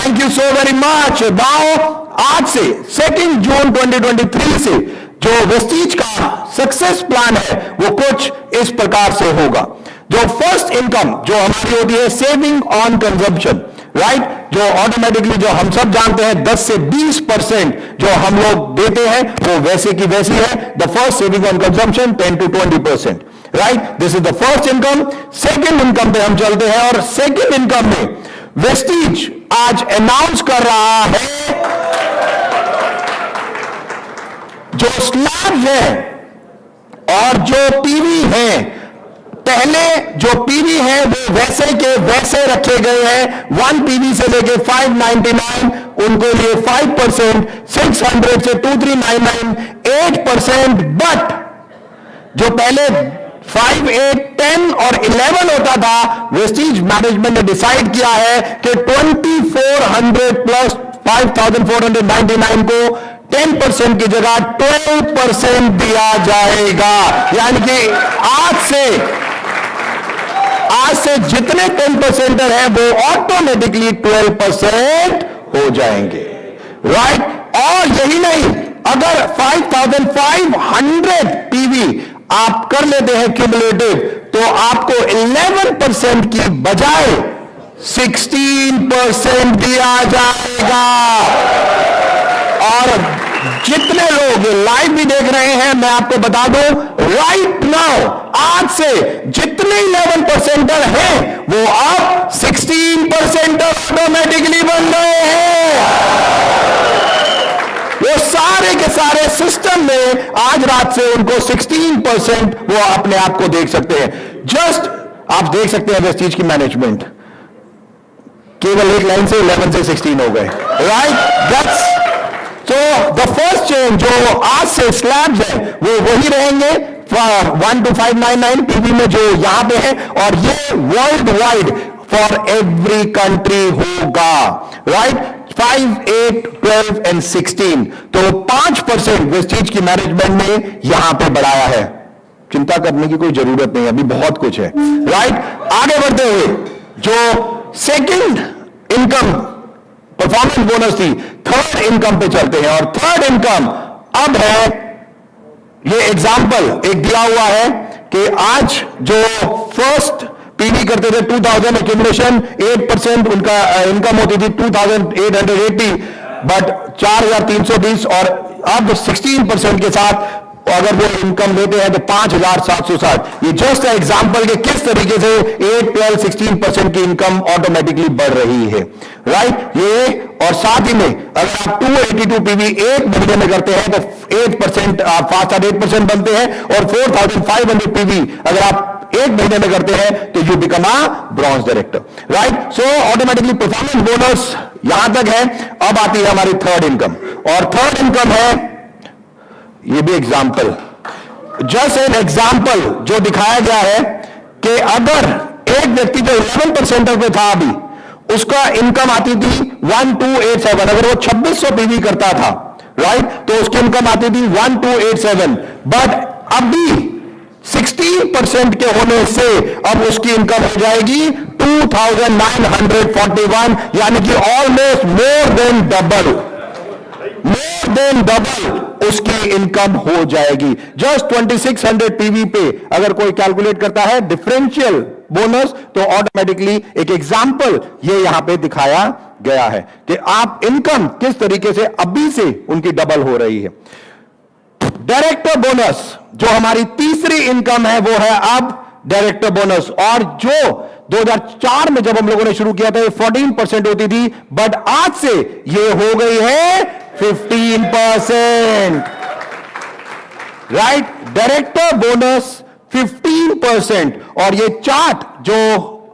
Thank you so very much. Now आज से 2 जून 2023 से जो वेस्टीज का सक्सेस प्लान है वो कुछ इस प्रकार से होगा। जो फर्स्ट इनकम जो हमारी होती है सेविंग ऑन कंजम्पशन, राइट, जो ऑटोमेटिकली जो हम सब जानते हैं 10 से 20% जो हम लोग देते हैं वो वैसे की वैसी है। The first saving on consumption 10 to 20%, right, this is the first income. Second income पे हम चलते हैं और सेकेंड इनकम में वेस्टीज आज अनाउंस कर रहा है जो स्लैब है और जो पीवी है, पहले जो पीवी है वो वैसे के वैसे रखे गए हैं। 1 पीवी से लेके 599 उनको लिए 5%, 600 से 2399 8%, बट जो पहले 5, 8, 10 और 11 होता था, वेस्टीज मैनेजमेंट ने डिसाइड किया है कि 2400 प्लस 5499 को 10% की जगह 12% दिया जाएगा। यानी कि आज से जितने 10% है वो ऑटोमेटिकली 12% हो जाएंगे, राइट। और यही नहीं, अगर 5500 पीवी आप कर लेते हैं क्यूमुलेटिव तो आपको 11% की बजाय 16% दिया जाएगा। और जितने लोग लाइव भी देख रहे हैं मैं आपको बता दूं, राइट नाउ आज से जितने 11% हैं वो अब 16% ऑटोमेटिकली बन रहे हैं। वो सारे के सारे सिस्टम में आज रात से उनको 16% वो अपने आप को देख सकते हैं। जस्ट आप देख सकते हैं वेस्टीज की मैनेजमेंट केवल एक लाइन से 11 से 16 हो गए, राइट। दैट्स तो द फर्स्ट चेंज जो आज से स्लैब्स है वो वही रहेंगे 1 to 599 पीवी में जो यहां पे है, और ये world wide for every country होगा, राइट। 5, 8, 12 एंड 16 तो 5% वेस्टीज की मैनेजमेंट ने यहां पे बढ़ाया है। चिंता करने की कोई जरूरत नहीं, अभी बहुत कुछ है, राइट। आगे बढ़ते हुए जो सेकंड इनकम परफॉर्मेंस बोनस थी, थर्ड इनकम पे चलते हैं। और थर्ड इनकम अब है, ये एग्जाम्पल एक दिया हुआ है कि आज जो फर्स्ट पीवी करते थे 2000 एक्यूमुलेशन 8% उनका इनकम होती थी 2880, बट 4320, और अब 16% के साथ अगर वो इनकम लेते हैं तो 5760। ये जस्ट एग्जांपल के किस तरीके से 8, 12, 16% की इनकम ऑटोमेटिकली बढ़ रही है, राइट। ये और साथ ही में अगर आप 282 पीवी एक महीने में करते हैं तो 8% आप फास्ट 8% बनते हैं, और 4500 पीवी अगर आप एक महीने में करते हैं तो you become a bronze director, right. So automatically performance bonus यहां तक है। अब आती है हमारी थर्ड इनकम, और थर्ड इनकम है, ये भी एग्जाम्पल, जस्ट एन एग्जाम्पल जो दिखाया गया है कि अगर एक व्यक्ति जो 11% पे था अभी, उसका इनकम आती थी 1287, अगर वो 2600 पीवी करता था, राइट, तो उसकी इनकम आती थी 1287, बट अभी 16% के होने से अब उसकी इनकम हो जाएगी 2941, यानी कि ऑलमोस्ट मोर देन डबल उसकी इनकम हो जाएगी। जस्ट 2600 पीवी पे अगर कोई कैलकुलेट करता है डिफरेंशियल बोनस तो ऑटोमेटिकली एक एग्जांपल ये यहां पे दिखाया गया है कि आप इनकम किस तरीके से अभी से उनकी डबल हो रही है। डायरेक्टर बोनस जो हमारी तीसरी इनकम है वो है अब डायरेक्टर बोनस, और जो 2004 में जब हम लोगों ने शुरू किया था ये 14% होती थी, बट आज से ये हो गई है 15%, राइट। डायरेक्टर बोनस 15%, और ये चार्ट जो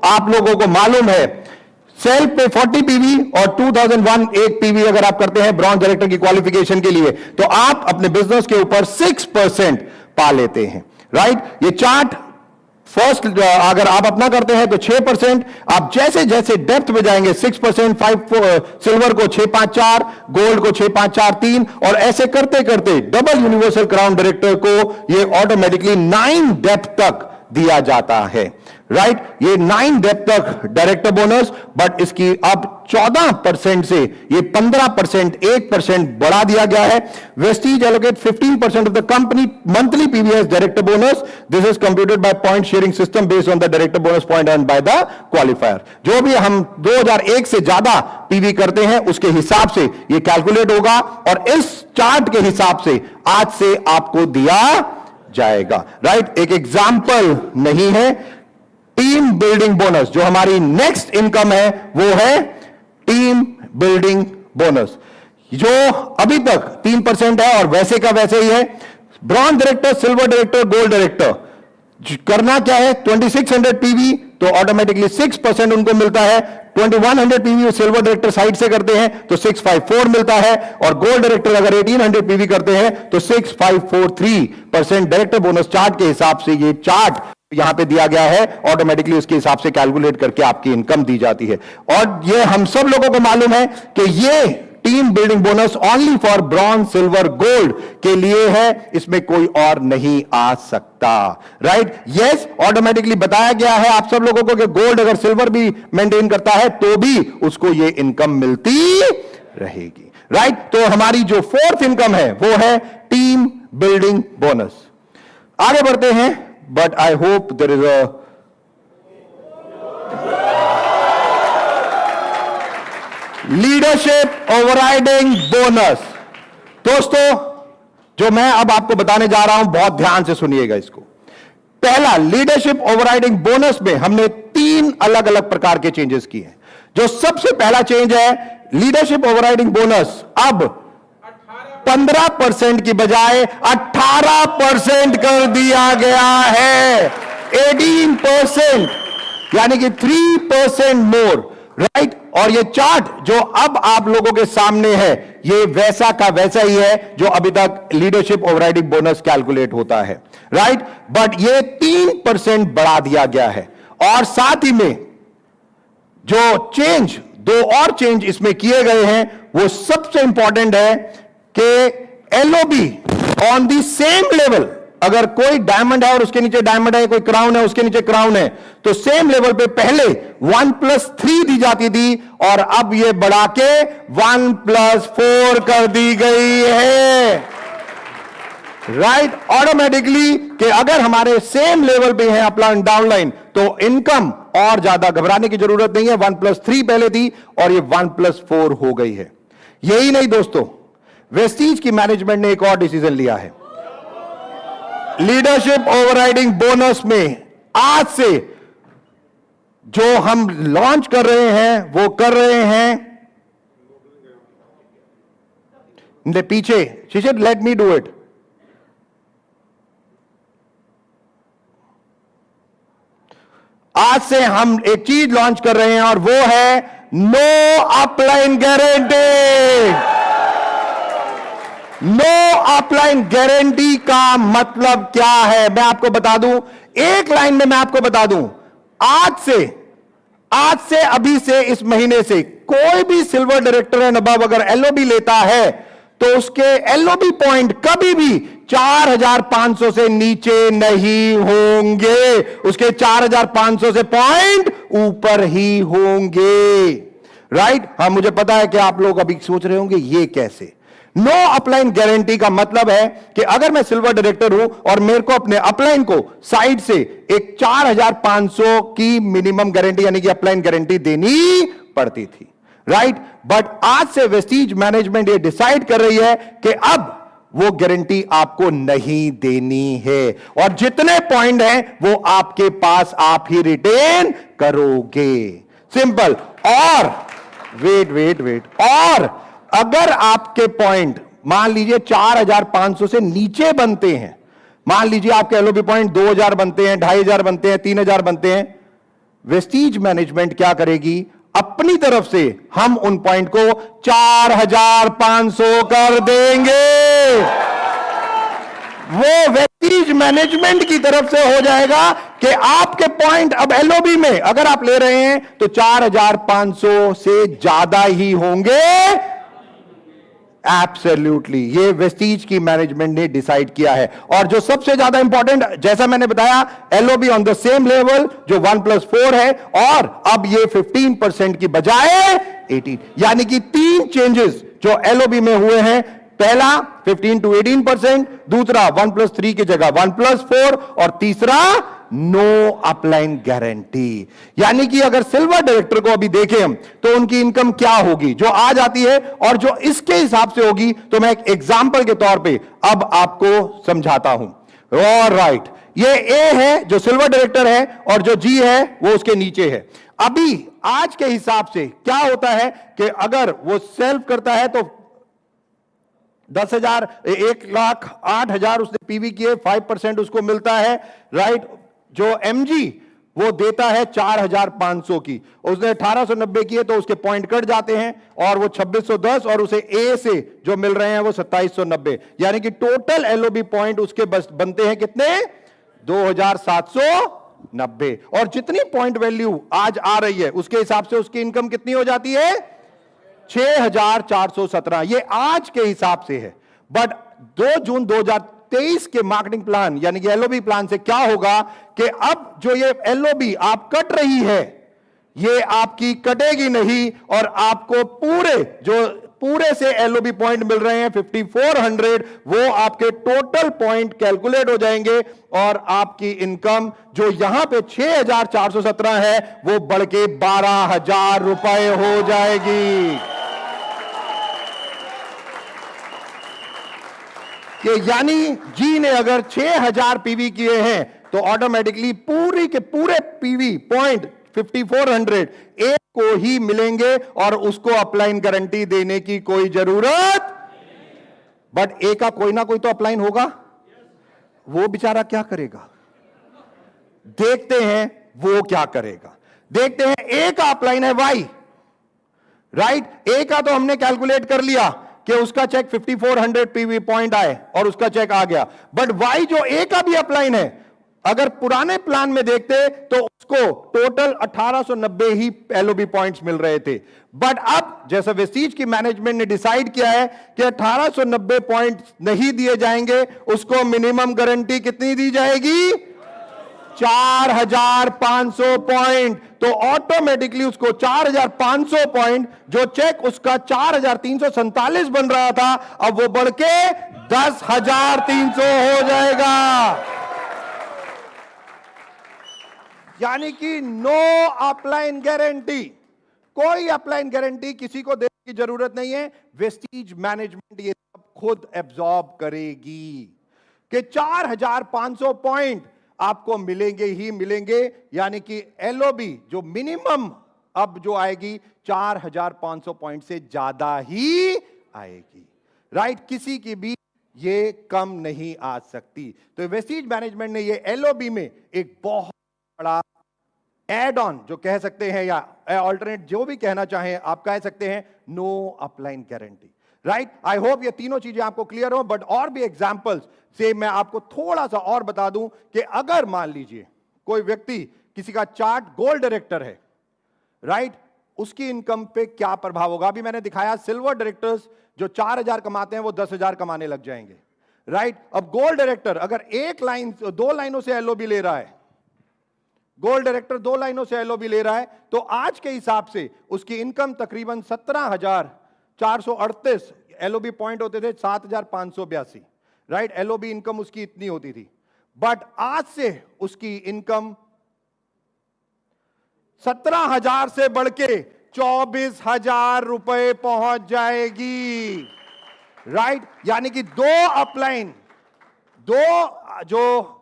आप लोगों को मालूम है, सेल्फ पे 40 पीवी और 2001 एक पीवी अगर आप करते हैं ब्रॉन्ज डायरेक्टर की क्वालिफिकेशन के लिए तो आप अपने बिजनेस के ऊपर 6% पा लेते हैं, राइट। ये चार्ट फर्स्ट अगर आप अपना करते हैं तो 6%, आप जैसे जैसे डेप्थ में जाएंगे 6%, 5 सिल्वर को 654, गोल्ड को 6543, और ऐसे करते करते डबल यूनिवर्सल क्राउन डायरेक्टर को ये ऑटोमेटिकली 9 डेप्थ तक दिया जाता है, राइट। ये 9 डेप्थ तक डायरेक्टर बोनस, बट इसकी अब 14% से ये 15%, 1% बढ़ा दिया गया है। Vestige allocate 15% of the company monthly PVS director bonus. This is computed by point sharing system based on the director bonus point earned by the qualifier. जो भी हम 2001 से ज्यादा पीवी करते हैं उसके हिसाब से ये कैलकुलेट होगा, और इस चार्ट के हिसाब से आज से आपको दिया जाएगा, राइट। एक एग्जाम्पल नहीं है, टीम बिल्डिंग बोनस, जो हमारी नेक्स्ट इनकम है वो है टीम बिल्डिंग बोनस, जो अभी तक 3% है और वैसे का वैसे ही है। Bronze director, silver director, gold director करना क्या है, 2600 पीवी तो ऑटोमेटिकली 6% उनको मिलता है। 2100 पीवी सिल्वर डायरेक्टर साइड से करते हैं तो 654 मिलता है, और गोल्ड डायरेक्टर अगर 1800 पीवी करते हैं तो 6543% डायरेक्टर बोनस चार्ट के हिसाब से ये चार्ट यहां पे दिया गया है, ऑटोमेटिकली उसके हिसाब से कैलकुलेट करके आपकी इनकम दी जाती है। और ये हम सब लोगों को मालूम है कि ये team building bonus only for bronze, silver, gold के लिए है, इसमें कोई और नहीं आ सकता, राइट। यस, ऑटोमेटिकली बताया गया है आप सब लोगों को कि गोल्ड अगर सिल्वर भी मेंटेन करता है तो भी उसको ये इनकम मिलती रहेगी, राइट। तो हमारी जो फोर्थ इनकम है वो है टीम बिल्डिंग बोनस। आगे बढ़ते हैं, but I hope there is a leadership overriding bonus. दोस्तों, जो मैं अब आपको बताने जा रहा हूं बहुत ध्यान से सुनिएगा इसको। पहला, लीडरशिप ओवरराइडिंग बोनस में हमने 3 अलग अलग प्रकार के चेंजेस किए हैं। जो सबसे पहला चेंज है, लीडरशिप ओवरराइडिंग बोनस अब 15% की बजाय 18% कर दिया गया है। 18%, यानी कि 3% मोर, राइट। और ये चार्ट जो अब आप लोगों के सामने है, ये वैसा का वैसा ही है जो अभी तक लीडरशिप ओवरराइडिंग बोनस कैलकुलेट होता है, राइट। बट ये 3% बढ़ा दिया गया है, और साथ ही में जो चेंज, 2 और चेंज इसमें किए गए हैं, वो सबसे इंपॉर्टेंट है कि LOB on the same level, अगर कोई डायमंड है और उसके नीचे डायमंड है, कोई क्राउन है उसके नीचे क्राउन है, तो सेम लेवल पे पहले 1+3 दी जाती थी, और अब ये बढ़ा के 1+4 कर दी गई है, राइट। ऑटोमेटिकली कि अगर हमारे सेम लेवल पे है अपलाइन डाउनलाइन, तो इनकम और ज्यादा घबराने की जरूरत नहीं है। 1+3 पहले थी और ये 1+4 हो गई है। यही नहीं दोस्तों, वेस्टीज की मैनेजमेंट ने एक और डिसीजन लिया है। लीडरशिप ओवरराइडिंग बोनस में आज से जो हम लॉन्च कर रहे हैं वो कर रहे हैं पीछे, she let me do it. आज से हम एक चीज लॉन्च कर रहे हैं और वो है no upline guarantee. No upline guarantee का मतलब क्या है, मैं आपको बता दूं, एक लाइन में मैं आपको बता दूं। आज से अभी से इस महीने से कोई भी सिल्वर डायरेक्टर एंड अबव अगर एलओबी लेता है तो उसके एलओबी पॉइंट कभी भी 4500 से नीचे नहीं होंगे, उसके 4500 से पॉइंट ऊपर ही होंगे, राइट। हाँ, मुझे पता है कि आप लोग अभी सोच रहे होंगे ये कैसे। नो अपलाइन गारंटी का मतलब है कि अगर मैं सिल्वर डायरेक्टर हूं और मेरे को अपने अपलाइन को साइड से एक 4500 की मिनिमम गारंटी यानी कि अपलाइन गारंटी देनी पड़ती थी, राइट। बट आज से वेस्टीज मैनेजमेंट ये डिसाइड कर रही है कि अब वो गारंटी आपको नहीं देनी है, और जितने पॉइंट हैं वो आपके पास आप ही रिटेन करोगे, सिंपल। और वेट, और अगर आपके पॉइंट मान लीजिए 4500 से नीचे बनते हैं, मान लीजिए आपके एलओबी पॉइंट 2000 बनते हैं, 2500 बनते हैं, 3000 बनते हैं, वेस्टीज मैनेजमेंट क्या करेगी, अपनी तरफ से हम उन पॉइंट को 4500 कर देंगे। वो वेस्टीज मैनेजमेंट की तरफ से हो जाएगा कि आपके पॉइंट अब एलओबी में अगर आप ले रहे हैं तो 4500 से ज्यादा ही होंगे, एब्सोल्युटली, ये वेस्टीज की मैनेजमेंट ने डिसाइड किया है। और जो सबसे ज्यादा इंपॉर्टेंट, जैसा मैंने बताया, LOB on the same level जो 1+4 है, और अब ये 15% की बजाय 18, यानी कि 3 चेंजेस जो एलओबी में हुए हैं। पहला 15 to 18%, दूसरा 1+3 की जगह 1+4, और तीसरा नो अपलाइन गारंटी। यानी कि अगर सिल्वर डायरेक्टर को अभी देखें तो उनकी इनकम क्या होगी जो आज आती है और जो इसके हिसाब से होगी, तो मैं एक एग्जांपल के तौर पे अब आपको समझाता हूं। ऑलराइट, ये ए है जो सिल्वर डायरेक्टर है, और जो जी है वो उसके नीचे है। अभी आज के हिसाब से क्या होता है कि अगर वो सेल्फ करता है तो 10,000, 1,08,000 उसने पीवी किए, 5% उसको मिलता है, राइट। जो एमजी वो देता है 4,500 की, उसने 1,890 किए तो उसके पॉइंट कट जाते हैं और वो 2,610, और उसे ए से जो मिल रहे हैं वो 2,790, यानी कि टोटल एलओबी पॉइंट उसके बस बनते हैं कितने, 2,790। और जितनी पॉइंट वैल्यू आज आ रही है उसके हिसाब से उसकी इनकम कितनी हो जाती है, 6,417। ये आज के हिसाब से है। बट 2 जून 2023 के मार्केटिंग प्लान यानी कि एलओबी प्लान से क्या होगा कि अब जो ये एलओबी आप कट रही है, ये आपकी कटेगी नहीं, और आपको पूरे से एलओबी पॉइंट मिल रहे हैं 5,400, वो आपके टोटल पॉइंट कैलकुलेट हो जाएंगे, और आपकी इनकम जो यहां पे 6,417 है वो बढ़ के 12,000 रुपए हो जाएगी। कि यानी जी ने अगर 6,000 पीवी किए हैं तो ऑटोमेटिकली पूरी के पूरे पीवी पॉइंट 5,400 एक को ही मिलेंगे, और उसको अपलाइन गारंटी देने की कोई जरूरत। बट ए का कोई ना कोई तो अपलाइन होगा, वो बेचारा क्या करेगा, देखते हैं वो क्या करेगा। देखते हैं, ए का अपलाइन है वाई, राइट। ए का तो हमने कैलकुलेट कर लिया कि उसका चेक 5,400 पीवी पॉइंट आए और उसका चेक आ गया। बट वाई जो ए का भी अपलाइन है, अगर पुराने प्लान में देखते तो उसको टोटल 1,890 ही एलओबी पॉइंट्स मिल रहे थे। बट अब जैसा वेस्टीज की मैनेजमेंट ने डिसाइड किया है कि 1,890 पॉइंट्स नहीं दिए जाएंगे, उसको मिनिमम गारंटी कितनी दी जाएगी, 4,500 पॉइंट। तो ऑटोमेटिकली उसको 4,500 पॉइंट, जो चेक उसका 4,347 बन रहा था, अब वो बढ़ के 10,300 हो जाएगा। यानी कि नो अपलाइन गारंटी, कोई अपलाइन गारंटी किसी को देने की जरूरत नहीं है। वेस्टीज मैनेजमेंट ये सब खुद एब्जॉर्ब करेगी कि 4,500 पॉइंट आपको मिलेंगे ही मिलेंगे, यानी कि एलओबी जो मिनिमम अब जो आएगी 4,500 पॉइंट से ज्यादा ही आएगी, राइट। किसी की भी ये कम नहीं आ सकती। तो वेस्टीज मैनेजमेंट ने ये एलओबी में एक बहुत बड़ा एड ऑन जो कह सकते हैं, या ऑल्टरनेट जो भी कहना चाहें आप कह सकते हैं, no upline guarantee, right. I hope ये तीनों चीजें आपको क्लियर हो। बट और भी एग्जांपल्स से मैं आपको थोड़ा सा और बता दूं कि अगर मान लीजिए कोई व्यक्ति, किसी का चार्ट गोल्ड डायरेक्टर है, राइट, उसकी इनकम पे क्या प्रभाव होगा। अभी मैंने दिखाया सिल्वर डायरेक्टर्स जो 4,000 कमाते हैं वो 10,000 कमाने लग जाएंगे, राइट। अब गोल्ड डायरेक्टर अगर 2 लाइनों से एलओबी ले रहा है, गोल्ड डायरेक्टर 2 लाइनों से एलओबी ले रहा है, तो आज के हिसाब से उसकी इनकम तकरीबन 17,438, एलओबी पॉइंट होते थे 7,582, राइट। एलओबी इनकम उसकी इतनी होती थी। बट आज से उसकी इनकम 17,000 से बढ़ के 24,000 रुपए पहुंच जाएगी, राइट। यानी कि 2 अपलाइन, 2 जो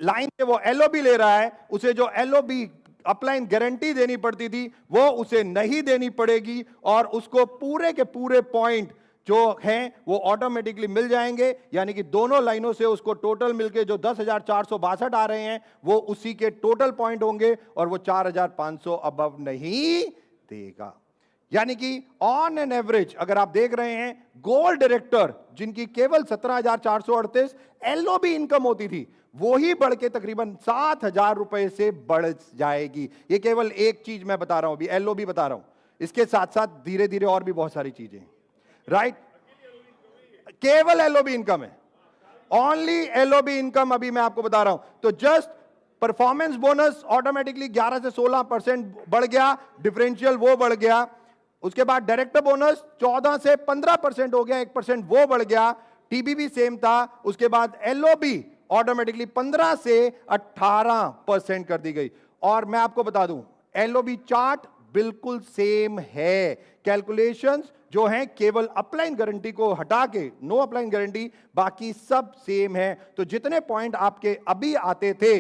लाइन से वो एलओबी ले रहा है, उसे जो एलओबी अपलाइन गारंटी देनी पड़ती थी वो उसे नहीं देनी पड़ेगी, और उसको पूरे के पूरे पॉइंट जो हैं वो ऑटोमेटिकली मिल जाएंगे। यानी कि दोनों लाइनों से उसको टोटल मिलके जो 10,462 आ रहे हैं वो उसी के टोटल पॉइंट होंगे, और वो 4,500 अबव नहीं देगा। यानी कि ऑन एन एवरेज अगर आप देख रहे हैं, गोल्ड डायरेक्टर जिनकी केवल 17,438 एलओबी इनकम होती थी, वो ही बढ़ के तकरीबन 7,000 रुपए से बढ़ जाएगी। ये केवल एक चीज मैं बता रहा हूं, अभी एलओबी बता रहा हूं, इसके साथ साथ धीरे धीरे और भी बहुत सारी चीजें, राइट। केवल एलओबी इनकम है, ओनली एलओबी इनकम अभी मैं आपको बता रहा हूं। तो जस्ट परफॉर्मेंस बोनस ऑटोमेटिकली 11 से 16% बढ़ गया, डिफरेंशियल वो बढ़ गया। उसके बाद डायरेक्टर बोनस 14 से 15% हो गया, 1% वो बढ़ गया। टीबीबी सेम था। उसके बाद एलओबी ऑटोमेटिकली 15 से 18% कर दी गई। और मैं आपको बता दूं, एलओबी चार्ट बिल्कुल सेम है। कैलकुलेशंस जो हैं केवल अपलाइन गारंटी को हटा के, नो अपलाइन गारंटी, बाकी सब सेम है। तो जितने पॉइंट आपके अभी आते थे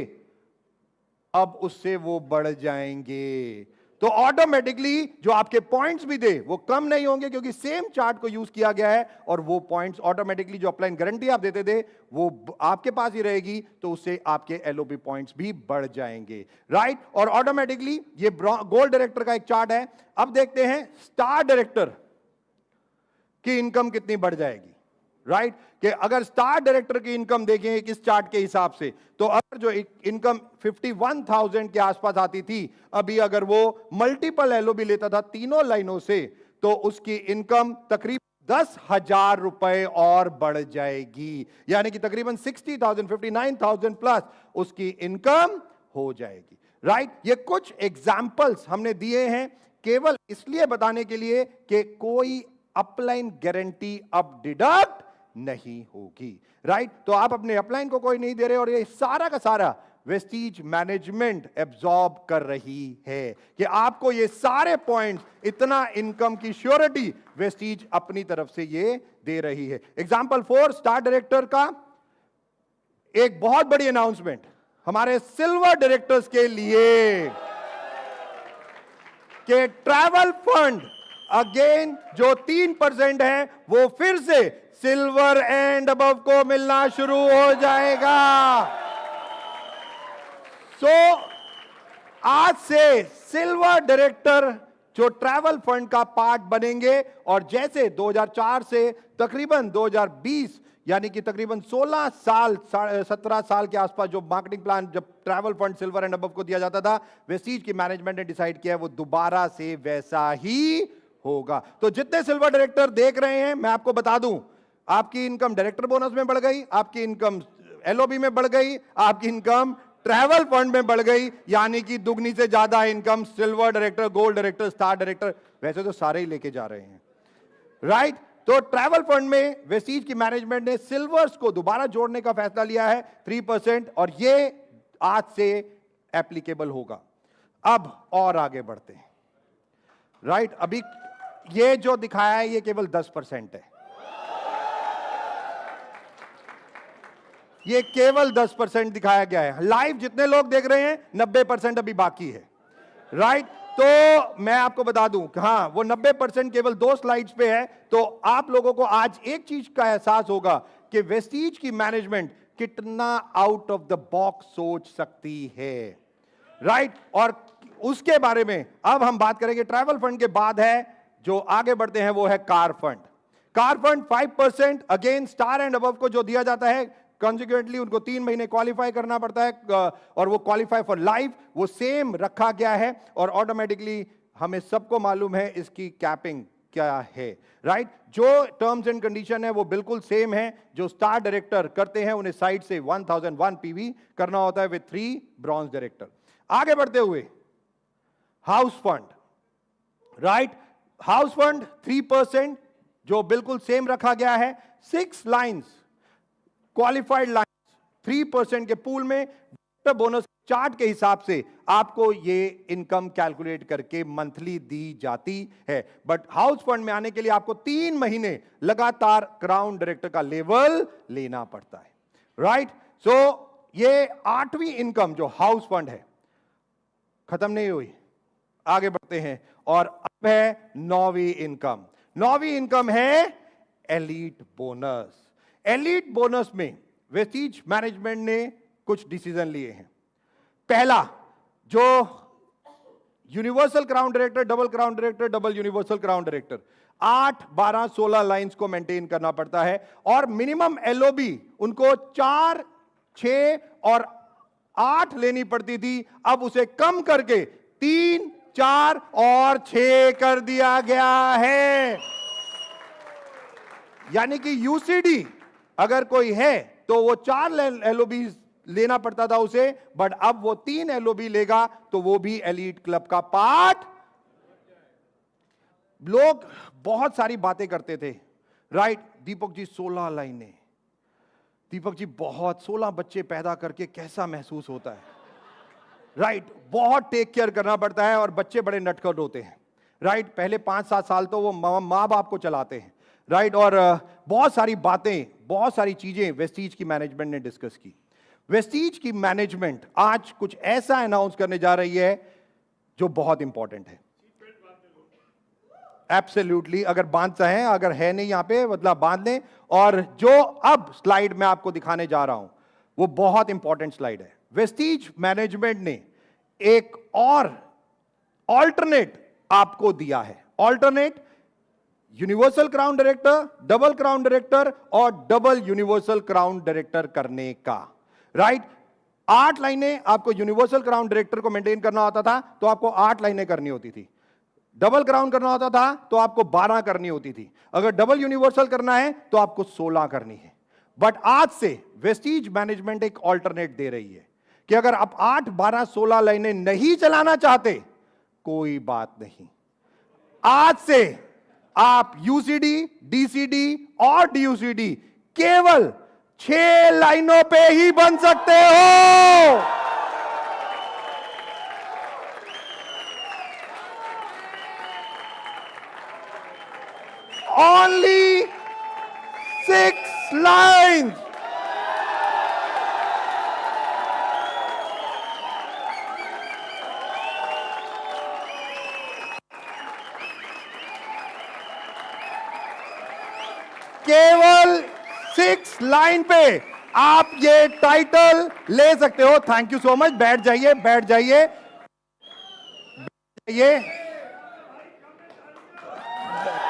अब उससे वो बढ़ जाएंगे। तो ऑटोमेटिकली जो आपके पॉइंट्स भी थे वो कम नहीं होंगे, क्योंकि सेम चार्ट को यूज किया गया है। और वो पॉइंट्स ऑटोमेटिकली जो अपलाइन गारंटी आप देते थे वो आपके पास ही रहेगी, तो उससे आपके एलओबी पॉइंट्स भी बढ़ जाएंगे, राइट। और ऑटोमेटिकली ये गोल्ड डायरेक्टर का एक चार्ट है। अब देखते हैं स्टार डायरेक्टर की इनकम कितनी बढ़ जाएगी, राइट। कि अगर स्टार डायरेक्टर की इनकम देखें इस चार्ट के हिसाब से, तो अगर जो इनकम 51,000 के आसपास आती थी, अभी अगर वो मल्टीपल एलओबी लेता था तीनों लाइनों से, तो उसकी इनकम तकरीबन 10,000 रुपए और बढ़ जाएगी। यानी कि तकरीबन 60,000, 59,000 प्लस उसकी इनकम हो जाएगी, राइट। ये कुछ एग्जाम्पल्स हमने दिए हैं केवल इसलिए बताने के लिए कि कोई अपलाइन गारंटी अब डिडक्ट नहीं होगी, राइट। तो आप अपने अपलाइन को कोई नहीं दे रहे, और ये सारा का सारा वेस्टीज मैनेजमेंट एब्जॉर्ब कर रही है कि आपको ये सारे पॉइंट्स, इतना इनकम की श्योरिटी वेस्टीज अपनी तरफ से ये दे रही है। एग्जांपल 4 स्टार डायरेक्टर का एक बहुत बड़ी अनाउंसमेंट हमारे सिल्वर डायरेक्टर्स के लिए कि ट्रैवल फंड अगेन जो 3% है वो फिर से सिल्वर एंड अबव को मिलना शुरू हो जाएगा। सो आज से सिल्वर डायरेक्टर जो ट्रैवल फंड का पार्ट बनेंगे, और जैसे 2004 से तकरीबन 2020 यानी कि तकरीबन 16 साल 17 साल के आसपास जो मार्केटिंग प्लान जब travel fund silver and above को दिया जाता था, वेस्टीज की मैनेजमेंट ने डिसाइड किया है वो दोबारा से वैसा ही होगा। तो जितने सिल्वर डायरेक्टर देख रहे हैं, मैं आपको बता दूं, आपकी इनकम डायरेक्टर बोनस में बढ़ गई, आपकी इनकम एलओबी में बढ़ गई, आपकी इनकम ट्रैवल फंड में बढ़ गई, यानी कि दुगनी से ज्यादा income silver director, gold director, star director, वैसे तो सारे ही लेके जा रहे हैं, राइट। तो ट्रैवल फंड में वेस्टीज की मैनेजमेंट ने सिल्वर्स को दोबारा जोड़ने का फैसला लिया है 3%, और ये आज से एप्लीकेबल होगा। अब और आगे बढ़ते हैं, राइट। अभी ये जो दिखाया है ये केवल 10% है, ये केवल 10% दिखाया गया है। लाइव जितने लोग देख रहे हैं 90% अभी बाकी है, राइट। तो मैं आपको बता दूं कि हाँ, वो 90% केवल 2 स्लाइड्स पे है। तो आप लोगों को आज एक चीज का एहसास होगा कि वेस्टीज की मैनेजमेंट कितना आउट ऑफ द बॉक्स सोच सकती है, राइट। और उसके बारे में अब हम बात करेंगे। ट्रैवल फंड के बाद है जो आगे बढ़ते हैं वो है car fund. Car fund 5% again star and above को जो दिया जाता है, कॉन्सिक्वेंटली उनको 3 महीने क्वालिफाई करना पड़ता है, और वो क्वालिफाई फॉर लाइफ वो सेम रखा गया है। और ऑटोमेटिकली हमें सबको मालूम है इसकी कैपिंग क्या है, राइट। जो टर्म्स एंड कंडीशन है वो बिल्कुल सेम है। जो स्टार डायरेक्टर करते हैं उन्हें साइड से 1001 पीवी करना होता है विद 3 ब्रॉन्ज डायरेक्टर। आगे बढ़ते हुए house fund, right. House fund 3% जो बिल्कुल सेम रखा गया है। 6 लाइंस क्वालिफाइड लाइंस 3% के पूल में बोनस चार्ट के हिसाब से आपको ये इनकम कैलकुलेट करके मंथली दी जाती है। बट हाउस फंड में आने के लिए आपको 3 महीने लगातार क्राउन डायरेक्टर का लेवल लेना पड़ता है, राइट। सो ये 8वीं इनकम जो हाउस फंड है खत्म नहीं हुई, आगे बढ़ते हैं। और अब है 9वीं इनकम। 9वीं इनकम है एलीट बोनस। एलीट बोनस में वेस्टीज मैनेजमेंट ने कुछ डिसीजन लिए हैं। पहला, जो universal crown director, double crown director, double universal crown director 8, 12, 16 lines को मेंटेन करना पड़ता है, और मिनिमम एलओबी उनको 4, 6 और 8 लेनी पड़ती थी। अब उसे कम करके 3, 4 और 6 कर दिया गया है। यानी कि यूसीडी अगर कोई है तो वो 4 एलओबी लेना पड़ता था उसे, बट अब वो 3 एलओबी लेगा तो वो भी एलीट क्लब का पार्ट। लोग बहुत सारी बातें करते थे, राइट? दीपक जी 16 लाइनें, दीपक जी बहुत 16 बच्चे पैदा करके कैसा महसूस होता है, राइट? बहुत टेक केयर करना पड़ता है और बच्चे बड़े नटखट होते हैं, राइट? पहले 5-7 साल तो वो माँ बाप को चलाते हैं, राइट? और बहुत सारी बातें, बहुत सारी चीजें वेस्टीज की मैनेजमेंट ने डिस्कस की। वेस्टीज की मैनेजमेंट आज कुछ ऐसा अनाउंस करने जा रही है जो बहुत इंपॉर्टेंट है। एब्सोल्युटली, अगर बांध चाहें, अगर है नहीं यहां पे मतलब बांध लें। और जो अब स्लाइड में आपको दिखाने जा रहा हूं वो बहुत इंपॉर्टेंट स्लाइड है। वेस्टीज मैनेजमेंट ने एक और ऑल्टरनेट आपको दिया है। Alternate universal crown director, double crown director और डबल यूनिवर्सल क्राउन डायरेक्टर करने का, राइट? 8 लाइनें आपको यूनिवर्सल क्राउन डायरेक्टर को मेंटेन करना होता था तो आपको 8 लाइनें करनी होती थी। डबल क्राउन करना होता था तो आपको 12 करनी होती थी। अगर डबल यूनिवर्सल करना है तो आपको 16 करनी है। बट आज से वेस्टीज मैनेजमेंट एक ऑल्टरनेट दे रही है कि अगर आप 8, 12, 16 लाइनें नहीं चलाना चाहते, कोई बात नहीं, आज से आप यूसीडी, डीसीडी और डीयूसीडी केवल 6 लाइनों पे ही बन सकते हो। Only 6 lines. केवल 6 लाइन पे आप ये टाइटल ले सकते हो। Thank you so much. बैठ जाइए, बैठ जाइए, बैठ जाइए।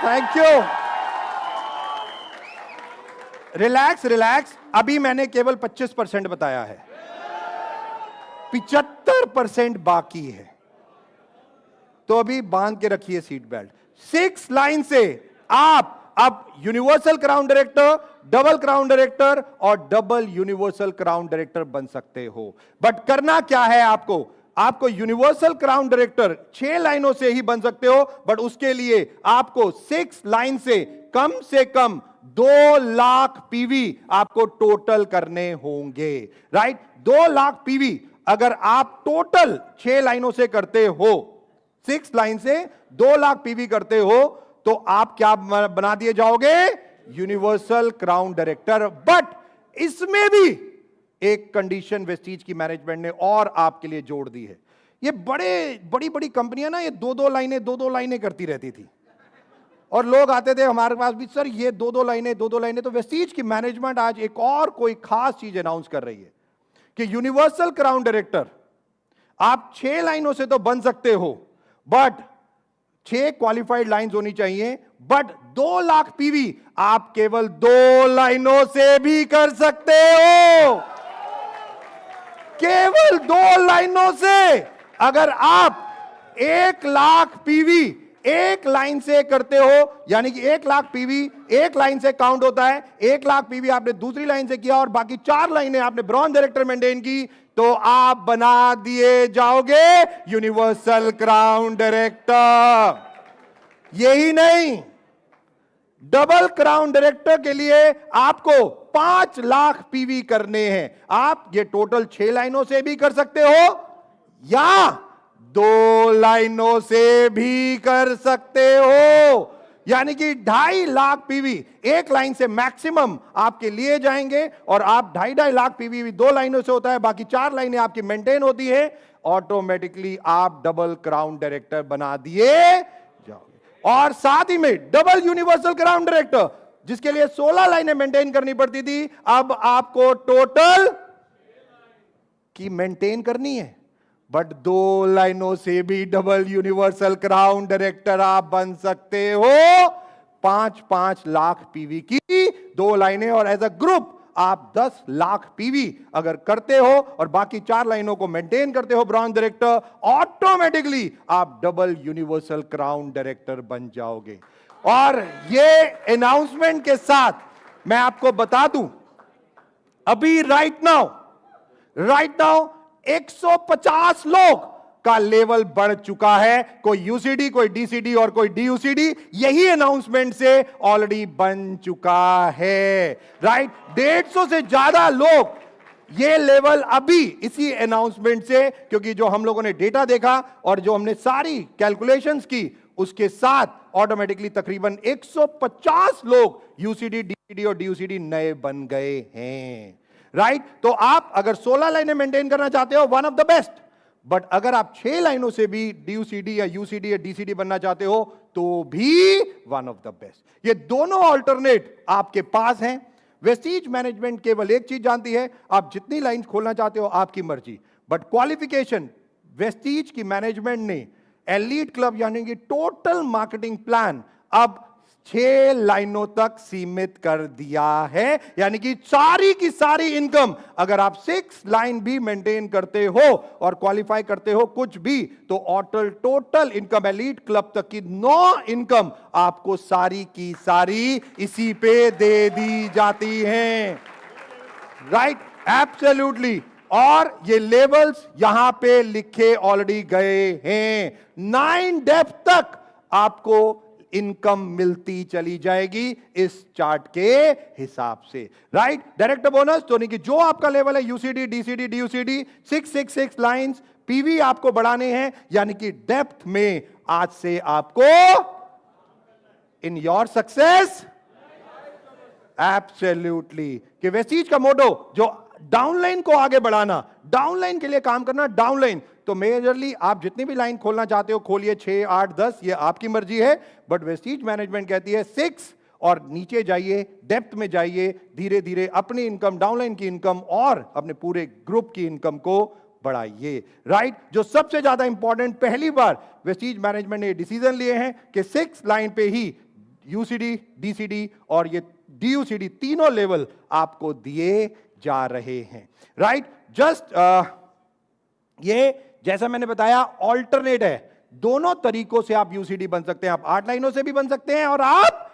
Thank you. Relax relax. अभी मैंने केवल 25% बताया है, 75% बाकी है, तो अभी बांध के रखिए सीट बेल्ट। 6 लाइन से आप अब universal crown director, double crown director और डबल यूनिवर्सल क्राउन डायरेक्टर बन सकते हो। बट करना क्या है आपको यूनिवर्सल क्राउन डायरेक्टर 6 लाइनों से ही बन सकते हो, बट उसके लिए आपको 6 लाइन से कम 2 लाख पीवी आपको टोटल करने होंगे, राइट? 2 लाख पीवी अगर आप टोटल 6 लाइनों से करते हो, 6 लाइन से 2 लाख पीवी करते हो, तो आप क्या बना दिए जाओगे? Universal crown director. बट इसमें भी एक कंडीशन वेस्टीज की मैनेजमेंट ने और आपके लिए जोड़ दी है। ये बड़ी कंपनियां ना, ये 2-2 लाइनें करती रहती थी और लोग आते थे हमारे पास भी, सर ये 2-2 लाइनें। तो वेस्टीज की मैनेजमेंट आज एक और कोई खास चीज अनाउंस कर रही है कि यूनिवर्सल क्राउन डायरेक्टर आप 6 लाइनों से तो बन सकते हो, बट 6 क्वालिफाइड लाइंस होनी चाहिए, बट 2 लाख पीवी आप केवल 2 लाइनों से भी कर सकते हो। केवल 2 लाइनों से अगर आप 1 लाख पीवी 1 लाइन से करते हो, यानी कि 1 लाख पीवी 1 लाइन से काउंट होता है। 1 लाख पीवी आपने दूसरी लाइन से किया और बाकी 4 लाइनें आपने ब्रॉन्ज डायरेक्टर मेंटेन की, तो आप बना दिए जाओगे यूनिवर्सल क्राउन डायरेक्टर। यही नहीं, डबल क्राउन डायरेक्टर के लिए आपको 5 लाख पीवी करने हैं। आप ये टोटल 6 लाइनों से भी कर सकते हो या 2 लाइनों से भी कर सकते हो, यानी कि 2.5 लाख पीवी 1 लाइन से मैक्सिमम आपके लिए जाएंगे और आप 2.5 लाख पीवी भी 2 लाइनों से होता है, बाकी 4 लाइनें आपकी मेंटेन होती है। ऑटोमेटिकली आप डबल क्राउन डायरेक्टर बना दिए जाओगे। और साथ ही में डबल यूनिवर्सल क्राउन डायरेक्टर, जिसके लिए 16 लाइनें मेंटेन करनी पड़ती थी, अब आपको टोटल की मेंटेन करनी है, बट 2 लाइनों से भी डबल यूनिवर्सल क्राउन डायरेक्टर आप बन सकते हो। 5-5 लाख पीवी की 2 लाइनें और एज अ ग्रुप आप 10 लाख पीवी अगर करते हो और बाकी 4 लाइनों को मेंटेन करते हो ब्रॉन्ज डायरेक्टर, ऑटोमेटिकली आप डबल यूनिवर्सल क्राउन डायरेक्टर बन जाओगे। और ये अनाउंसमेंट के साथ मैं आपको बता दूं, अभी राइट नाउ 150 लोग का लेवल बढ़ चुका है। कोई यूसीडी, कोई डीसीडी और कोई डीयूसीडी यही अनाउंसमेंट से ऑलरेडी बन चुका है। राइट, 150 से ज्यादा लोग ये लेवल अभी इसी अनाउंसमेंट से, क्योंकि जो हम लोगों ने डेटा देखा और जो हमने सारी कैलकुलेशंस की उसके साथ ऑटोमेटिकली तकरीबन 150 लोग यूसीडी, डीसीडी और डीयूसीडी नए बन गए हैं। राइट, तो आप अगर 16 लाइनें मेंटेन करना चाहते हो, one of the best. But अगर आप 6 लाइनों से भी डीयूसीडी या यूसीडी या डीसीडी बनना चाहते हो तो भी वन ऑफ द बेस्ट। ये दोनों ऑल्टरनेट आपके पास हैं। वेस्टीज मैनेजमेंट केवल एक चीज जानती है, आप जितनी लाइंस खोलना चाहते हो आपकी मर्जी, बट क्वालिफिकेशन वेस्टीज की मैनेजमेंट ने एलीट क्लब यानी कि टोटल मार्केटिंग प्लान अब 6 लाइनों तक सीमित कर दिया है। यानी कि सारी की सारी इनकम अगर आप 6 लाइन भी मेंटेन करते हो और क्वालिफाई करते हो कुछ भी, तो टोटल इनकम एलीट क्लब तक की 9 इनकम आपको सारी की सारी इसी पे दे दी जाती हैं। Right, absolutely. और ये लेवल्स यहां पे लिखे ऑलरेडी गए हैं। 9 डेप्थ तक आपको इनकम मिलती चली जाएगी इस चार्ट के हिसाब से। राइट, डायरेक्टर बोनस तो नहीं कि जो आपका लेवल है यूसीडी, डीसीडी, डीयूसीडी, 666 लाइंस पीवी आपको बढ़ाने हैं, यानी कि डेप्थ में आज से आपको इन योर सक्सेस एब्सोल्युटली कि वेस्टीज का मोटो जो डाउनलाइन को आगे बढ़ाना, डाउनलाइन के लिए काम करना, डाउनलाइन तो मेजरली आप जितनी भी लाइन खोलना चाहते हो खोलिए, 6, 8, 10 ये आपकी मर्जी है। बट वेस्टीज मैनेजमेंट कहती है 6 और नीचे जाइए, डेप्थ में जाइए, धीरे धीरे अपनी इनकम, डाउनलाइन की इनकम और अपने पूरे ग्रुप की इनकम को बढ़ाइए। राइट, जो सबसे ज्यादा इंपॉर्टेंट, पहली बार वेस्टीज मैनेजमेंट ने डिसीजन लिए हैं कि 6 लाइन पे ही यूसीडी, डीसीडी और ये डीयूसीडी तीनों लेवल आपको दिए जा रहे हैं। राइट, जस्ट ये जैसा मैंने बताया ऑल्टरनेट है, दोनों तरीकों से आप यूसीडी बन सकते हैं। आप 8 लाइनों से भी बन सकते हैं और आप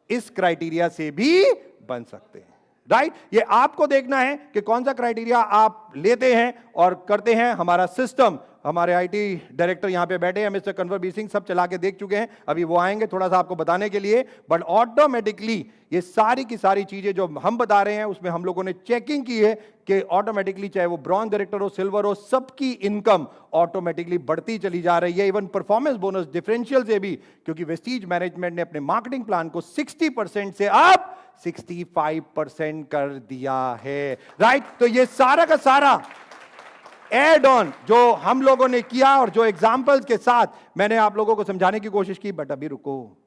इस क्राइटेरिया से भी बन सकते हैं। राइट, ये आपको देखना है कि कौन सा क्राइटेरिया आप लेते हैं और करते हैं। हमारा सिस्टम, हमारे आईटी डायरेक्टर यहां पे बैठे हैं, मिस्टर कन्वरबीर सिंह, सब चला के देख चुके हैं। अभी वो आएंगे थोड़ा सा आपको बताने के लिए। बट ऑटोमेटिकली ये सारी की सारी चीजें जो हम बता रहे हैं उसमें हम लोगों ने चेकिंग की है कि ऑटोमेटिकली चाहे वो ब्रॉन्ज डायरेक्टर हो, सिल्वर हो, सबकी इनकम ऑटोमेटिकली बढ़ती चली जा रही है। इवन परफॉर्मेंस बोनस डिफरेंशियल से भी, क्योंकि वेस्टीज मैनेजमेंट ने अपने मार्केटिंग प्लान को 60% से अब 65% कर दिया है। राइट, तो ये सारा का सारा एड ऑन जो हम लोगों ने किया और जो एग्जांपल्स के साथ मैंने आप लोगों को समझाने की कोशिश की। बट अभी रुको,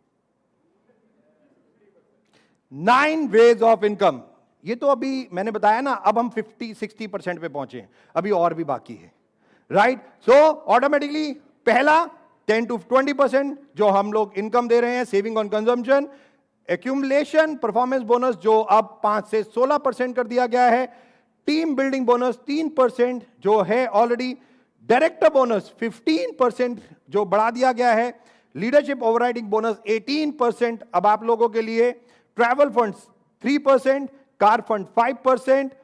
9 वेज ऑफ इनकम, ये तो अभी मैंने बताया ना, अब हम 50-60% पे पहुंचे हैं, अभी और भी बाकी है। राइट, सो ऑटोमेटिकली पहला 10 to 20% जो हम लोग इनकम दे रहे हैं, saving on consumption, accumulation, performance bonus जो अब 5 से 16% कर दिया गया है, टीम बिल्डिंग बोनस 3% जो है ऑलरेडी, डायरेक्टर बोनस 15% जो बढ़ा दिया गया है, लीडरशिप ओवरराइडिंग बोनस 18% अब आप लोगों के लिए, travel funds 3%, car fund 5%,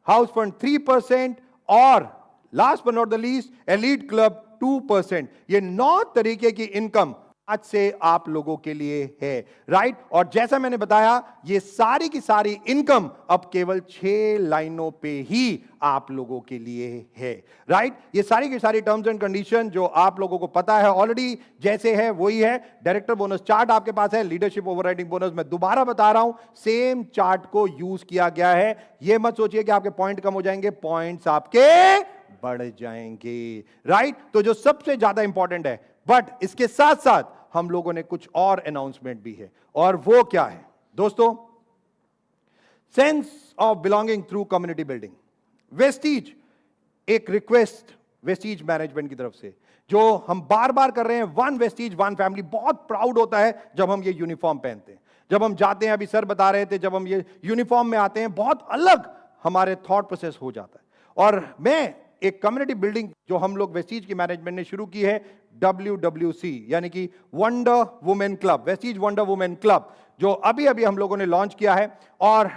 house fund 3% और last but not the least elite club 2%। ये 9 तरीके की इनकम आज से आप लोगों के लिए है। राइट, और जैसा मैंने बताया ये सारी की सारी इनकम अब केवल 6 लाइनों पे ही आप लोगों के लिए है। राइट, ये सारी की सारी टर्म्स एंड कंडीशन जो आप लोगों को पता है ऑलरेडी, जैसे है वही है। डायरेक्टर बोनस चार्ट आपके पास है, लीडरशिप ओवरराइडिंग बोनस मैं दोबारा बता रहा हूं, सेम चार्ट को यूज किया गया है। ये मत सोचिए कि आपके पॉइंट कम हो जाएंगे, पॉइंट्स आपके बढ़ जाएंगे। राइट, तो जो सबसे ज्यादा इंपॉर्टेंट है, बट इसके साथ साथ हम लोगों ने कुछ और अनाउंसमेंट भी है, और वो क्या है दोस्तों? Sense of belonging through community building. Vestige एक रिक्वेस्ट वेस्टीज मैनेजमेंट की तरफ से जो हम बार बार कर रहे हैं, वन वेस्टीज वन फैमिली। बहुत प्राउड होता है जब हम ये यूनिफॉर्म पहनते हैं, जब हम जाते हैं, अभी सर बता रहे थे, जब हम ये यूनिफॉर्म में आते हैं बहुत अलग हमारे थॉट प्रोसेस हो जाता है। और मैं एक कम्युनिटी बिल्डिंग जो हम लोग वेस्टीज की मैनेजमेंट ने शुरू की है, WWC यानी कि wonder women club, Vestige wonder women club, जो अभी अभी हम लोगों ने लॉन्च किया है। और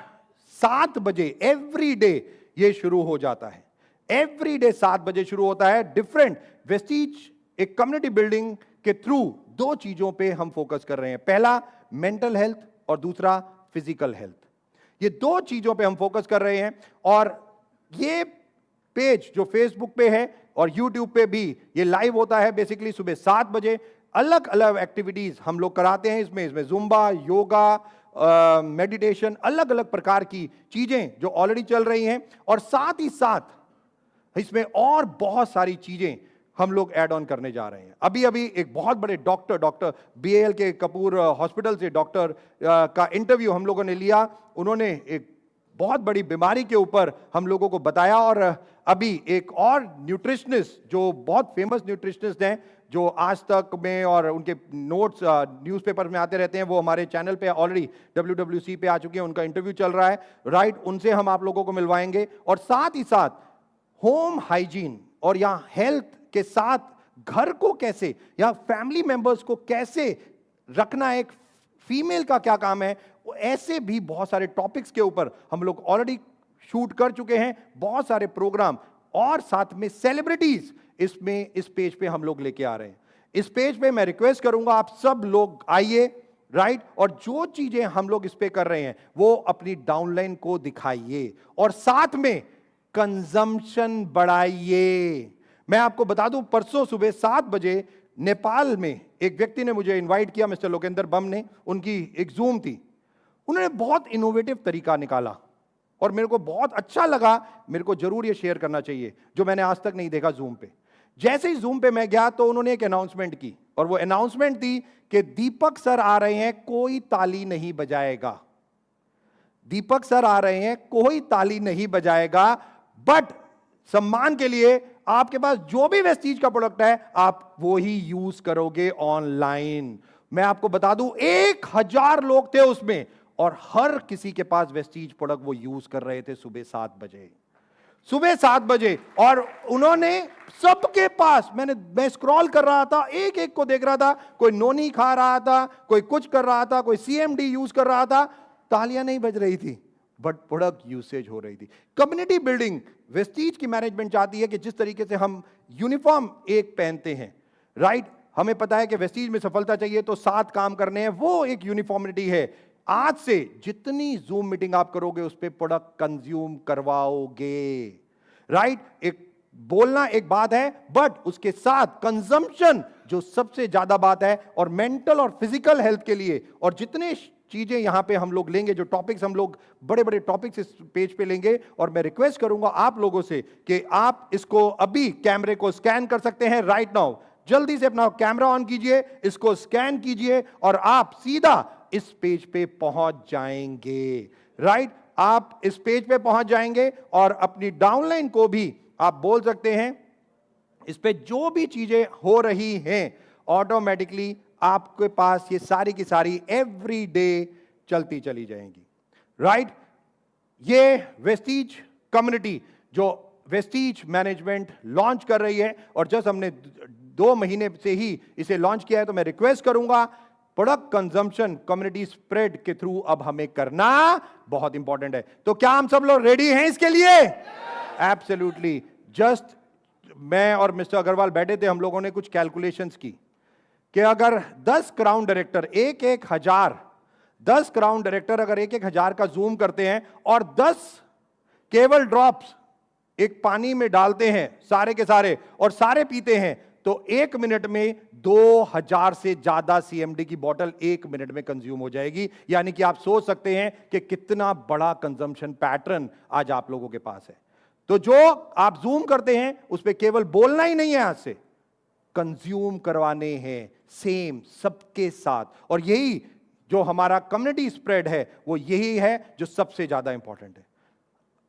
7 बजे एवरी डे ये शुरू हो जाता है, एवरी डे 7 बजे शुरू होता है। डिफरेंट वेस्टीज एक कम्युनिटी बिल्डिंग के थ्रू 2 चीजों पे हम फोकस कर रहे हैं, पहला मेंटल हेल्थ और दूसरा फिजिकल हेल्थ। ये 2 चीजों पे हम फोकस कर रहे हैं। और ये पेज जो फेसबुक पे है और यूट्यूब पे भी ये लाइव होता है, बेसिकली सुबह 7 बजे। अलग अलग एक्टिविटीज हम लोग कराते हैं इसमें जुम्बा, योगा, मेडिटेशन, अलग अलग प्रकार की चीजें जो ऑलरेडी चल रही हैं। और साथ ही साथ इसमें और बहुत सारी चीजें हम लोग ऐड ऑन करने जा रहे हैं। अभी अभी एक बहुत बड़े डॉक्टर BAL के कपूर हॉस्पिटल से डॉक्टर का इंटरव्यू हम लोगों ने लिया। उन्होंने एक बहुत बड़ी बीमारी के ऊपर हम लोगों को बताया। और अभी एक और न्यूट्रिशनिस्ट जो बहुत फेमस न्यूट्रिशनिस्ट हैं, जो आज तक में और उनके नोट्स न्यूज़पेपर में आते रहते हैं, वो हमारे चैनल पे ऑलरेडी WWC पे आ चुके हैं, उनका इंटरव्यू चल रहा है, राइट। उनसे हम आप लोगों को मिलवाएंगे। और साथ ही साथ होम हाइजीन और यहाँ हेल्थ के साथ घर को कैसे या फैमिली मेंबर्स को कैसे रखना, एक फीमेल का क्या काम है, वो ऐसे भी बहुत सारे टॉपिक्स के ऊपर हम लोग ऑलरेडी शूट कर चुके हैं, बहुत सारे प्रोग्राम। और साथ में सेलिब्रिटीज इसमें इस पेज पे हम लोग लेके आ रहे हैं। इस पेज पे मैं रिक्वेस्ट करूंगा आप सब लोग आइए, राइट। और जो चीजें हम लोग इस पे कर रहे हैं वो अपनी डाउनलाइन को दिखाइए और साथ में कंजम्पशन बढ़ाइए। मैं आपको बता दूं, परसों सुबह 7 बजे नेपाल में एक व्यक्ति ने मुझे इनवाइट किया, मिस्टर लोकेंद्र बम ने, उनकी एक जूम थी। उन्होंने बहुत इनोवेटिव तरीका निकाला और मेरे को बहुत अच्छा लगा, मेरे को जरूर ये शेयर करना चाहिए, जो मैंने आज तक नहीं देखा जूम पे। जैसे ही जूम पे मैं गया तो उन्होंने एक अनाउंसमेंट की और वो अनाउंसमेंट थी कि दीपक सर आ रहे हैं, कोई ताली नहीं बजाएगा। दीपक सर आ रहे हैं, कोई ताली नहीं बजाएगा, बट सम्मान के लिए आपके पास जो भी वेस्टीज का प्रोडक्ट है आप वो ही यूज करोगे ऑनलाइन। मैं आपको बता दूं 1000 लोग थे उसमें और हर किसी के पास वेस्टीज प्रोडक्ट वो यूज कर रहे थे सुबह 7 बजे, सुबह 7 बजे। और उन्होंने सबके पास, मैं स्क्रॉल कर रहा था, एक एक को देख रहा था, कोई नोनी खा रहा था, कोई कुछ कर रहा था, कोई CMD यूज कर रहा था, तालियां नहीं बज रही थी बट प्रोडक्ट यूसेज हो रही थी। कम्युनिटी बिल्डिंग वेस्टीज की मैनेजमेंट चाहती है कि जिस तरीके से हम यूनिफॉर्म एक पहनते हैं, राइट, हमें पता है कि वेस्टीज में सफलता चाहिए तो 7 काम करने हैं, वो एक यूनिफॉर्मिटी है। आज से जितनी जूम मीटिंग आप करोगे उस पे प्रोडक्ट कंज्यूम करवाओगे, राइट। एक बोलना एक बात है बट उसके साथ कंजम्पशन जो सबसे ज्यादा बात है। और मेंटल और फिजिकल हेल्थ के लिए और जितने चीजें यहां पे हम लोग लेंगे, जो टॉपिक्स हम लोग बड़े बड़े टॉपिक्स इस पेज पे लेंगे। और मैं रिक्वेस्ट करूंगा आप लोगों से कि आप इसको अभी कैमरे को स्कैन कर सकते हैं राइट नाउ। जल्दी से अपना कैमरा ऑन कीजिए, इसको स्कैन कीजिए और आप सीधा इस पेज पे पहुंच जाएंगे, राइट। आप इस पेज पे पहुंच जाएंगे और अपनी डाउनलाइन को भी आप बोल सकते हैं। इस पे जो भी चीजें हो रही हैं ऑटोमेटिकली आपके पास ये सारी की सारी एवरी डे चलती चली जाएंगी, राइट। ये वेस्टीज कम्युनिटी जो वेस्टीज मैनेजमेंट लॉन्च कर रही है और जस्ट हमने 2 महीने से ही इसे लॉन्च किया है, तो मैं रिक्वेस्ट करूंगा प्रोडक्ट कंजम्पशन कम्युनिटी स्प्रेड के थ्रू अब हमें करना बहुत इंपॉर्टेंट है। तो क्या हम सब लोग रेडी हैं इसके लिए? एब्सोल्युटली। जस्ट मैं और मिस्टर अग्रवाल बैठे थे, हम लोगों ने कुछ कैलकुलेशंस की कि अगर 10 क्राउन डायरेक्टर 1-1000 10 क्राउन डायरेक्टर अगर 1-1000 का जूम करते हैं और 10 केवल ड्रॉप्स एक पानी में डालते हैं सारे के सारे और सारे पीते हैं, तो 1 मिनट में 2000 से ज्यादा CMD की बोतल 1 मिनट में कंज्यूम हो जाएगी। यानी कि आप सोच सकते हैं कि कितना बड़ा कंजम्पशन पैटर्न आज आप लोगों के पास है। तो जो आप जूम करते हैं उस पर केवल बोलना ही नहीं है, आज से कंज्यूम करवाने हैं सेम सबके साथ। और यही जो हमारा कम्युनिटी स्प्रेड है वो यही है जो सबसे ज्यादा इंपॉर्टेंट है।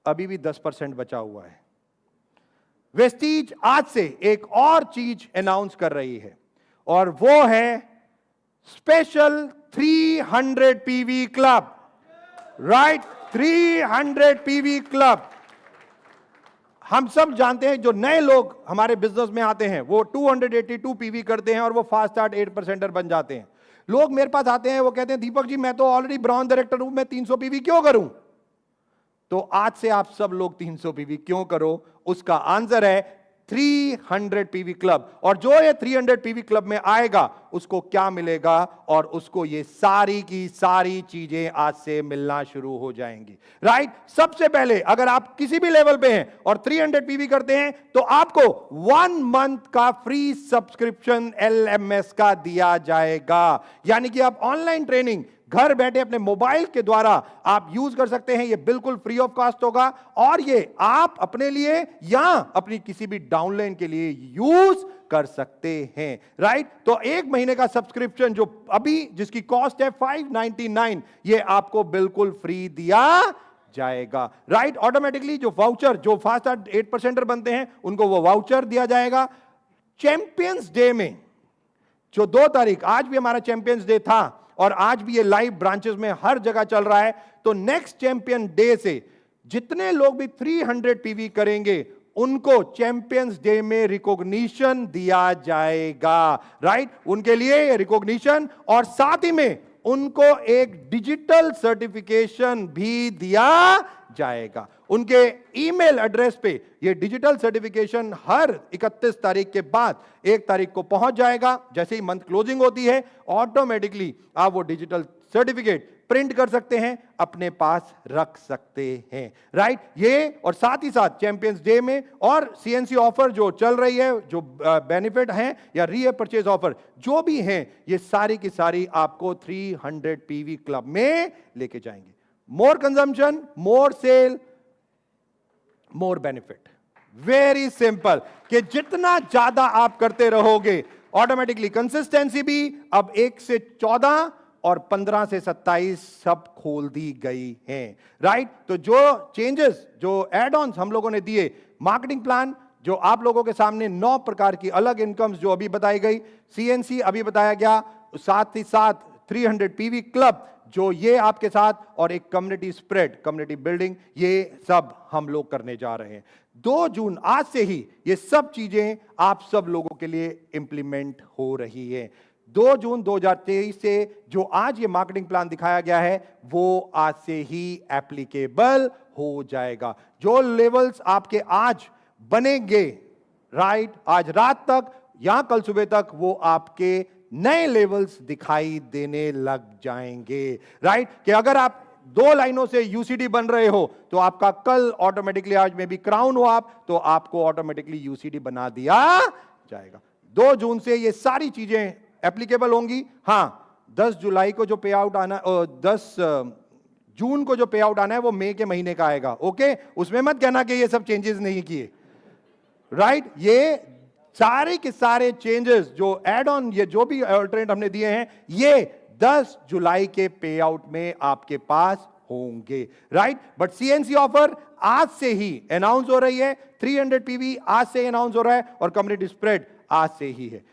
अभी भी 10% बचा हुआ है। वेस्टीज आज से एक और चीज अनाउंस कर रही है और वो है special 300 PV club, right. 300 PV club. हम सब जानते हैं जो नए लोग हमारे बिजनेस में आते हैं वो 282 पीवी करते हैं और वो फास्ट स्टार्ट 8% बन जाते हैं। लोग मेरे पास आते हैं, वो कहते हैं दीपक जी मैं तो ऑलरेडी ब्राउन डायरेक्टर हूं, मैं 300 पीवी क्यों करूं? तो आज से आप सब लोग 300 पीवी क्यों करो, उसका आंसर है 300 पीवी क्लब। और जो ये 300 पीवी क्लब में आएगा उसको क्या मिलेगा? और उसको ये सारी की सारी चीजें आज से मिलना शुरू हो जाएंगी। राइट? सबसे पहले अगर आप किसी भी लेवल पे हैं और 300 पीवी करते हैं तो आपको 1 मंथ का फ्री सब्सक्रिप्शन एलएमएस का दिया जाएगा। यानी कि आप ऑनलाइन ट्रेनिंग घर बैठे अपने मोबाइल के द्वारा आप यूज कर सकते हैं। ये बिल्कुल फ्री ऑफ कॉस्ट होगा और ये आप अपने लिए या अपनी किसी भी डाउनलाइन के लिए यूज कर सकते हैं। राइट? तो 1 महीने का सब्सक्रिप्शन जो अभी जिसकी कॉस्ट है 599, ये आपको बिल्कुल फ्री दिया जाएगा। राइट? ऑटोमेटिकली जो वाउचर जो फास्ट 8% बनते हैं उनको वो वाउचर दिया जाएगा। चैंपियंस डे में जो 2 तारीख, आज भी हमारा चैंपियंस डे था और आज भी ये लाइव ब्रांचेस में हर जगह चल रहा है। तो नेक्स्ट चैंपियन डे से जितने लोग भी 300 पीवी करेंगे उनको चैंपियंस डे में रिकॉग्निशन दिया जाएगा। राइट? उनके लिए रिकॉग्निशन और साथ ही में उनको एक डिजिटल सर्टिफिकेशन भी दिया जाएगा। उनके ईमेल एड्रेस पे ये डिजिटल सर्टिफिकेशन हर 31 तारीख के बाद 1 तारीख को पहुंच जाएगा। जैसे ही मंथ क्लोजिंग होती है ऑटोमेटिकली आप वो डिजिटल सर्टिफिकेट प्रिंट कर सकते हैं, अपने पास रख सकते हैं। राइट? ये और साथ ही साथ चैंपियंस डे में और सीएनसी ऑफर जो चल रही है, जो बेनिफिट हैं या री परचेज ऑफर जो भी हैं, ये सारी की सारी आपको 300 पीवी क्लब में लेके जाएंगे। More consumption, more sale, more benefit. Very simple कि जितना ज्यादा आप करते रहोगे ऑटोमेटिकली कंसिस्टेंसी भी अब 1 से 14 और 15 से 27 सब खोल दी गई हैं। राइट? तो जो चेंजेस, जो एड ऑन्स हम लोगों ने दिए, मार्केटिंग प्लान जो आप लोगों के सामने 9 प्रकार की अलग इनकम्स जो अभी बताई गई, सीएनसी अभी बताया गया, साथ ही साथ 300 पीवी क्लब जो ये आपके साथ, और एक कम्युनिटी स्प्रेड, कम्युनिटी बिल्डिंग, ये सब हम लोग करने जा रहे हैं। 2 जून आज से ही ये सब चीजें आप सब लोगों के लिए इंप्लीमेंट हो रही है। 2 जून 2023 से जो आज ये मार्केटिंग प्लान दिखाया गया है वो आज से ही एप्लीकेबल हो जाएगा। जो लेवल्स आपके आज बनेंगे, राइट, आज रात तक या कल सुबह तक, वो आपके नए लेवल्स दिखाई देने लग जाएंगे। राइट? कि अगर आप 2 लाइनों से यूसीडी बन रहे हो तो आपका कल ऑटोमेटिकली, आज में भी क्राउन हो आप, तो आपको ऑटोमेटिकली यूसीडी बना दिया जाएगा। 2 जून से ये सारी चीजें एप्लीकेबल होंगी। हां, 10 जुलाई को जो पे आउट आना, 10 जून को जो पे आउट आना है वो मई के महीने का आएगा। ओके? उसमें मत कहना कि ये सब चेंजेस नहीं किए। राइट? ये सारे के सारे चेंजेस जो एड ऑन, ये जो भी अल्टरनेट हमने दिए हैं, ये 10 जुलाई के पे आउट में आपके पास होंगे। राइट? बट सीएनसी ऑफर आज से ही अनाउंस हो रही है, 300 पीवी आज से अनाउंस हो रहा है और कम्युनिटी स्प्रेड आज से ही है।